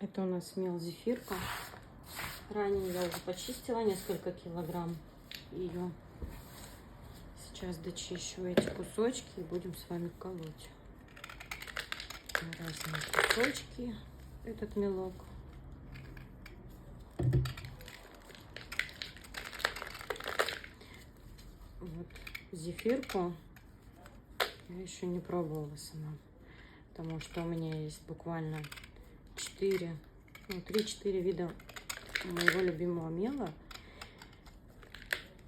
Это у нас мел зефирка. Ранее я уже почистила несколько килограмм ее. Сейчас дочищу эти кусочки и будем с вами колоть. Разные кусочки этот мелок. Вот зефирку я еще не пробовала сама, потому что у меня есть буквально 3-4 вида моего любимого мела.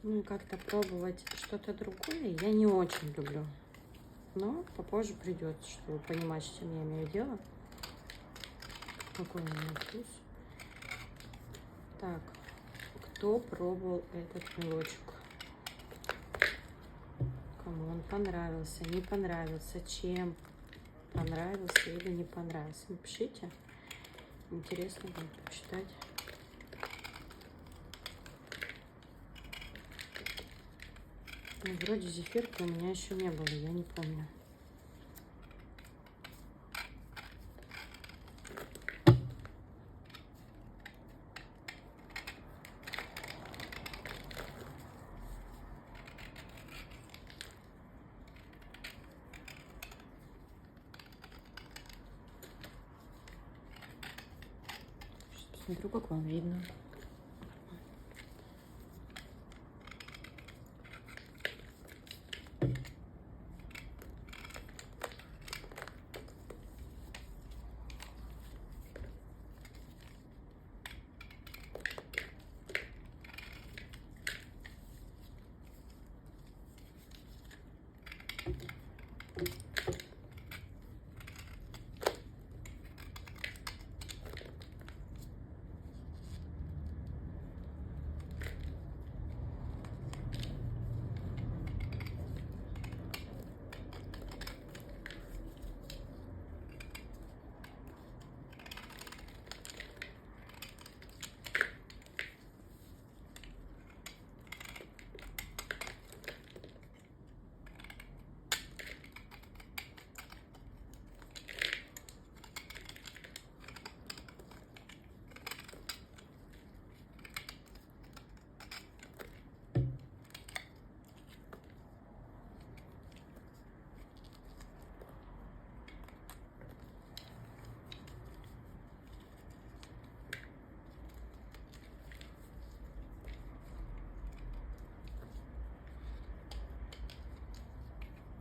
Ну и как-то пробовать что-то другое я не очень люблю. Но попозже придется, чтобы понимать, с чем я имею дело. Какой у меня вкус. Так, кто пробовал этот мелочек? Кому он понравился, не понравился, чем понравился или не понравился? Напишите. Интересно будет почитать. Ну, вроде зефирки у меня еще не было, я не помню. Смотрю, как вам видно.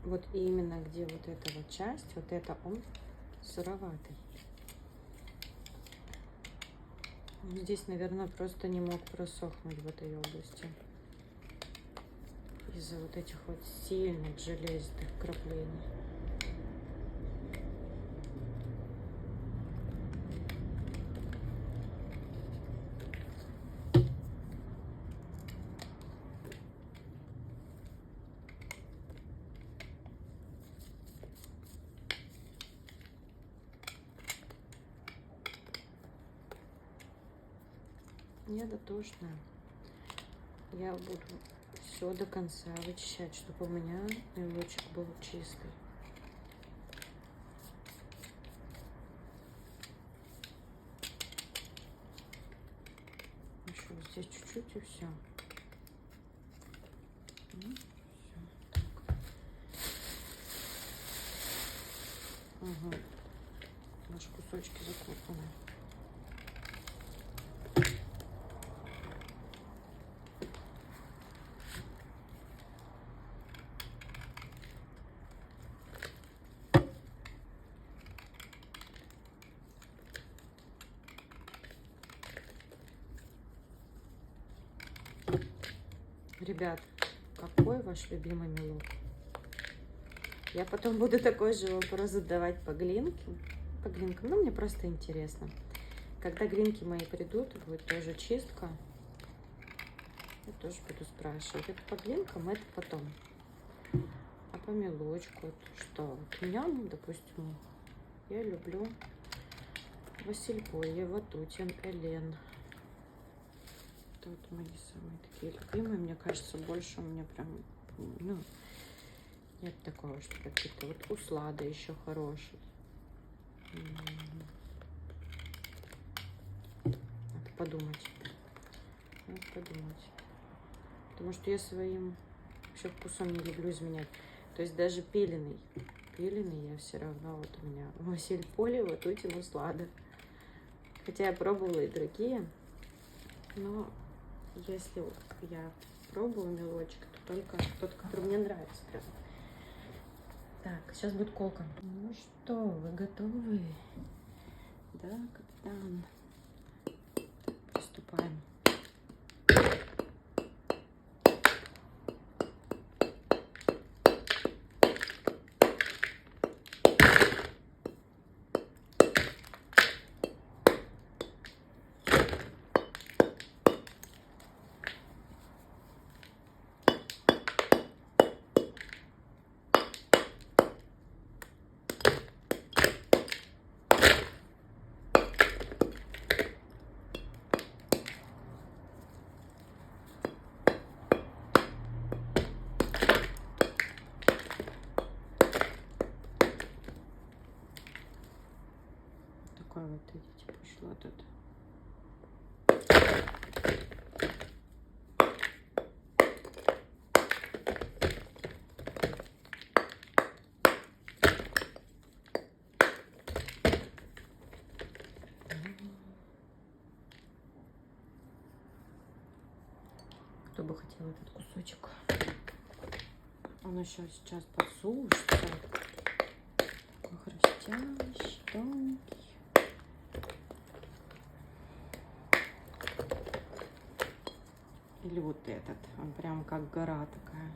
Вот именно где вот эта вот часть, вот это он сыроватый. Здесь, наверное, просто не мог просохнуть в этой области. Из-за вот этих вот сильных железных краплений. Я дотошная. Я буду все до конца вычищать, чтобы у меня мелочек был чистый. Еще здесь чуть-чуть и все. Ага. Наши кусочки закопаны. Ребят, какой ваш любимый мелок? Я потом буду такой же вопрос задавать по глинкам. Ну, мне просто интересно. Когда глинки мои придут, будет тоже чистка. Я тоже буду спрашивать. Это по глинкам, это потом. А по мелочку, это что? Вот меня, ну, допустим, я люблю Василько, Еватутин, Элен. Это вот мои самые такие любимые. Мне кажется, больше у меня прям, ну, нет такого, что какие-то вот услады еще хорошие. подумать. Надо подумать. Потому что я своим вообще вкусом не люблю изменять. То есть даже пиленый я все равно, вот у меня Василь Поле, вот утину слада. Хотя я пробовала и другие, но если я пробую мелочек, то только тот, который мне нравится прям. Так, сейчас будет колка. Ну что, вы готовы? Да, капитан. Приступаем. Такое вот, видите, пошло тут. Кто бы хотел этот кусочек. Он еще сейчас подсушится. Такой хрустящий, тонкий. Или вот этот. Он прям как гора такая.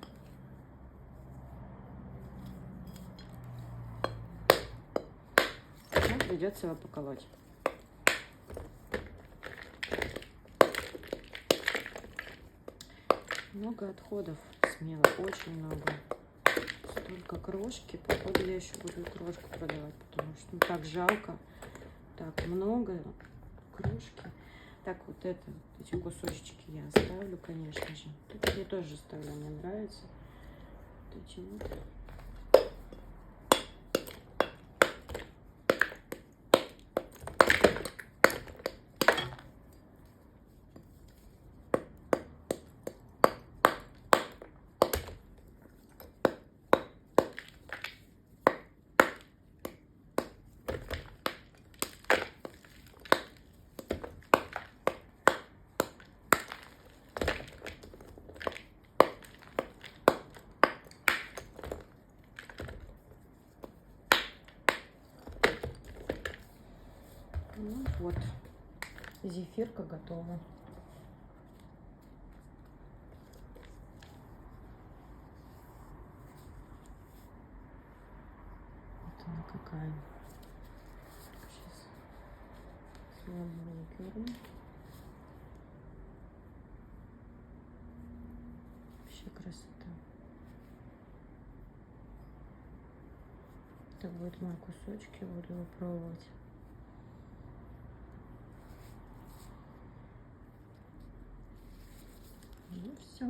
Нам придется его поколоть. Много отходов, смело, очень много. Столько крошки, походу я еще буду и крошку продавать, потому что ну, так жалко, так много крошки. Так, вот эти кусочки я оставлю, конечно же. Тут я тоже оставлю, мне нравится. Вот эти вот. Ну вот, зефирка готова. Вот она какая. Сейчас слабо уберу. Вообще красота. Это будет мой кусочек, я буду его пробовать. Ну все.